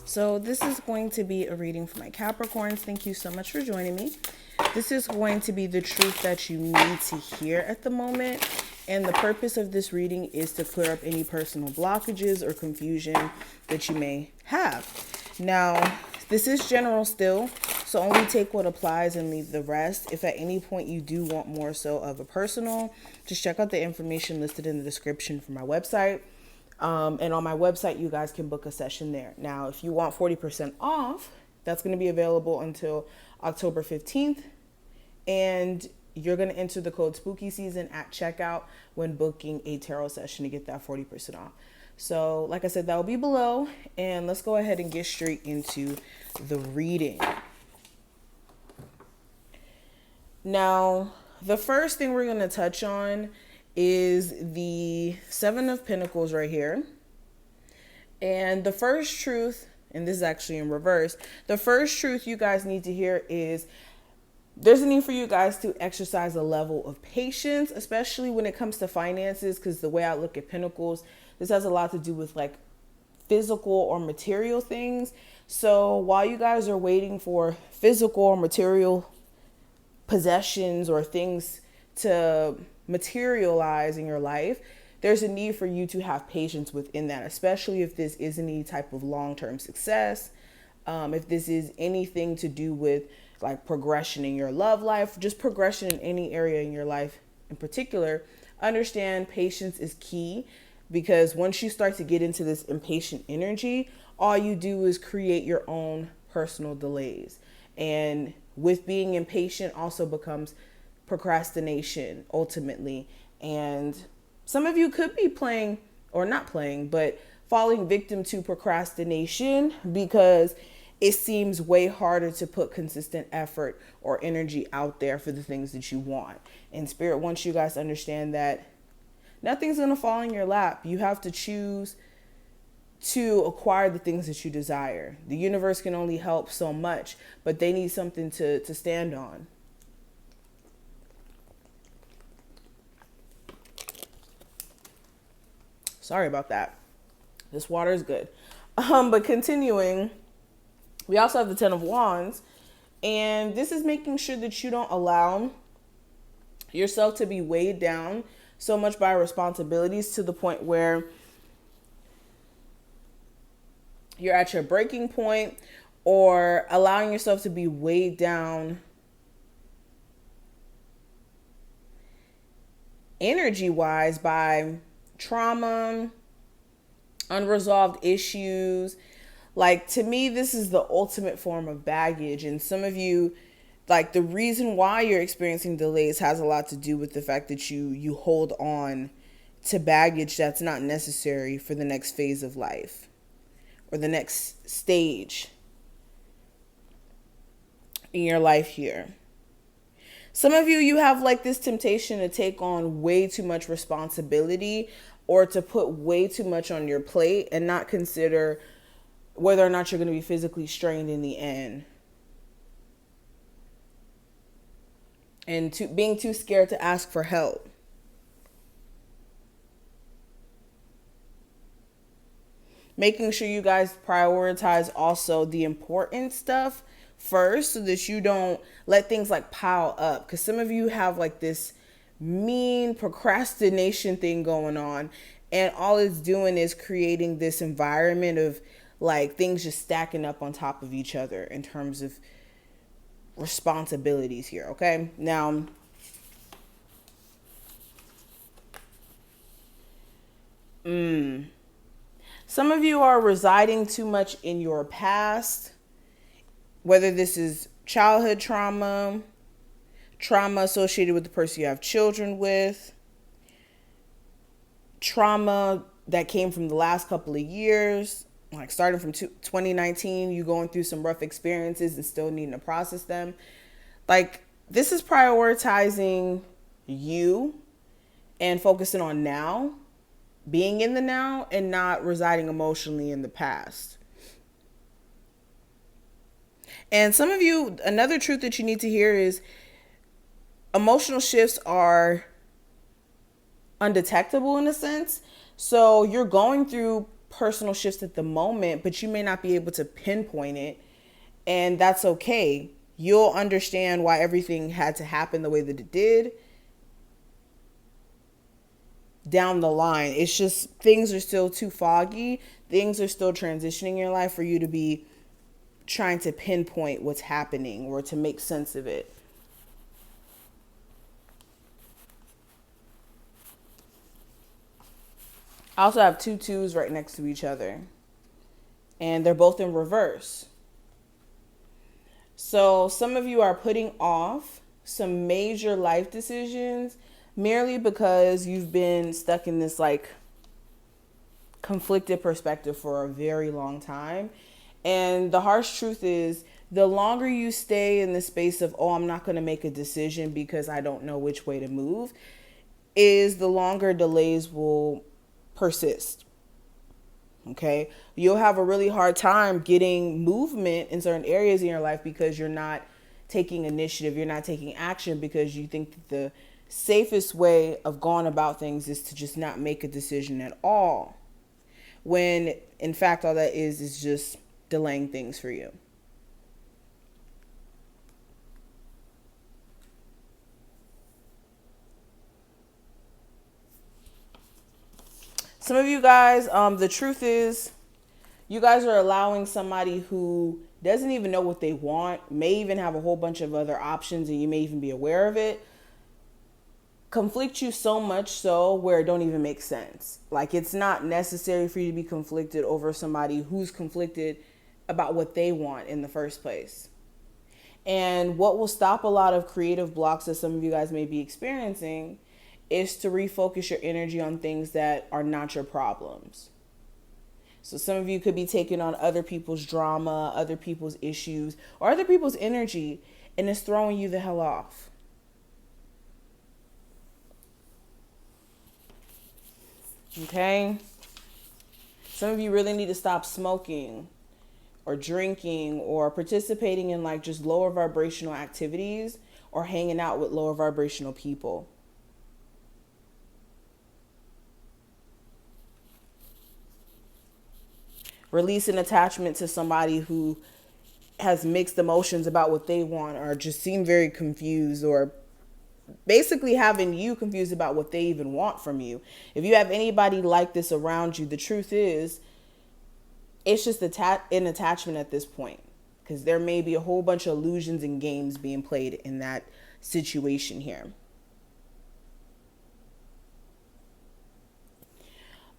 So this is going to be a reading for my Capricorns. Thank you so much for joining me. This is going to be the truth that you need to hear at the moment. And the purpose of this reading is to clear up any personal blockages or confusion that you may have. Now, this is general still, so only take what applies and leave the rest. If at any point you do want more so of a personal, just check out the information listed in the description for my website. And on my website, you guys can book a session there. Now, if you want 40% off, that's going to be available until October 15th. And you're going to enter the code Spooky Season at checkout when booking a tarot session to get that 40% off. So, like I said, that will be below. And let's go ahead and get straight into the reading. Now, the first thing we're going to touch on is the Seven of Pentacles right here. And the first truth, and this is actually in reverse, the first truth you guys need to hear is there's a need for you guys to exercise a level of patience, especially when it comes to finances, because the way I look at Pentacles, this has a lot to do with like physical or material things. So while you guys are waiting for physical or material possessions or things to materialize in your life, there's a need for you to have patience within that, especially if this is any type of long-term success. If this is anything to do with like progression in your love life, just progression in any area in your life in particular, understand patience is key, because once you start to get into this impatient energy, all you do is create your own personal delays. And with being impatient also becomes procrastination ultimately. And some of you could be playing, or not playing, but falling victim to procrastination because it seems way harder to put consistent effort or energy out there for the things that you want. And Spirit wants you guys to understand that nothing's going to fall in your lap. You have to choose to acquire the things that you desire. The universe can only help so much, but they need something to stand on. Sorry about that. This water is good. But continuing, we also have the Ten of Wands. And this is making sure that you don't allow yourself to be weighed down so much by responsibilities to the point where you're at your breaking point, or allowing yourself to be weighed down energy-wise by trauma, unresolved issues. Like, to me, this is the ultimate form of baggage. And some of you, like, the reason why you're experiencing delays has a lot to do with the fact that you hold on to baggage that's not necessary for the next phase of life or the next stage in your life here. Some of you have like this temptation to take on way too much responsibility or to put way too much on your plate and not consider whether or not you're going to be physically strained in the end. And being too scared to ask for help. Making sure you guys prioritize also the important stuff first, so that you don't let things like pile up. Because some of you have like this mean procrastination thing going on, and all it's doing is creating this environment of like things just stacking up on top of each other in terms of responsibilities here. Okay, now some of you are residing too much in your past, whether this is childhood trauma, trauma associated with the person you have children with, trauma that came from the last couple of years, like starting from 2019, you going through some rough experiences and still needing to process them. Like, this is prioritizing you and focusing on now, being in the now, and not residing emotionally in the past. And some of you, another truth that you need to hear is emotional shifts are undetectable in a sense. So you're going through personal shifts at the moment, but you may not be able to pinpoint it. And that's okay. You'll understand why everything had to happen the way that it did down the line. It's just things are still too foggy. Things are still transitioning in your life for you to be trying to pinpoint what's happening or to make sense of it. I also have two twos right next to each other, and they're both in reverse. So some of you are putting off some major life decisions merely because you've been stuck in this like conflicted perspective for a very long time. And the harsh truth is, the longer you stay in the space of, oh, I'm not going to make a decision because I don't know which way to move, is the longer delays will persist. Okay, you'll have a really hard time getting movement in certain areas in your life because you're not taking initiative, you're not taking action, because you think that the safest way of going about things is to just not make a decision at all, when in fact all that is just delaying things for you. Some of you guys, the truth is, you guys are allowing somebody who doesn't even know what they want, may even have a whole bunch of other options, and you may even be aware of it, conflict you so much so where it don't even make sense. Like, it's not necessary for you to be conflicted over somebody who's conflicted about what they want in the first place. And what will stop a lot of creative blocks that some of you guys may be experiencing is to refocus your energy on things that are not your problems. So some of you could be taking on other people's drama, other people's issues, or other people's energy, and it's throwing you the hell off. Okay? Some of you really need to stop smoking or drinking or participating in like just lower vibrational activities or hanging out with lower vibrational people. Release an attachment to somebody who has mixed emotions about what they want, or just seem very confused, or basically having you confused about what they even want from you. If you have anybody like this around you, the truth is, it's just an attachment at this point, because there may be a whole bunch of illusions and games being played in that situation here.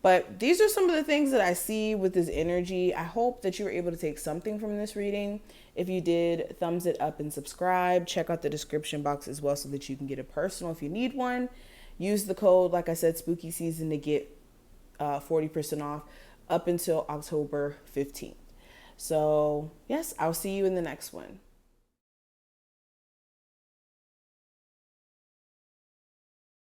But these are some of the things that I see with this energy. I hope that you were able to take something from this reading. If you did, thumbs it up and subscribe. Check out the description box as well so that you can get a personal if you need one. Use the code, like I said, Spooky Season, to get 40% off up until October 15th. So yes, I'll see you in the next one.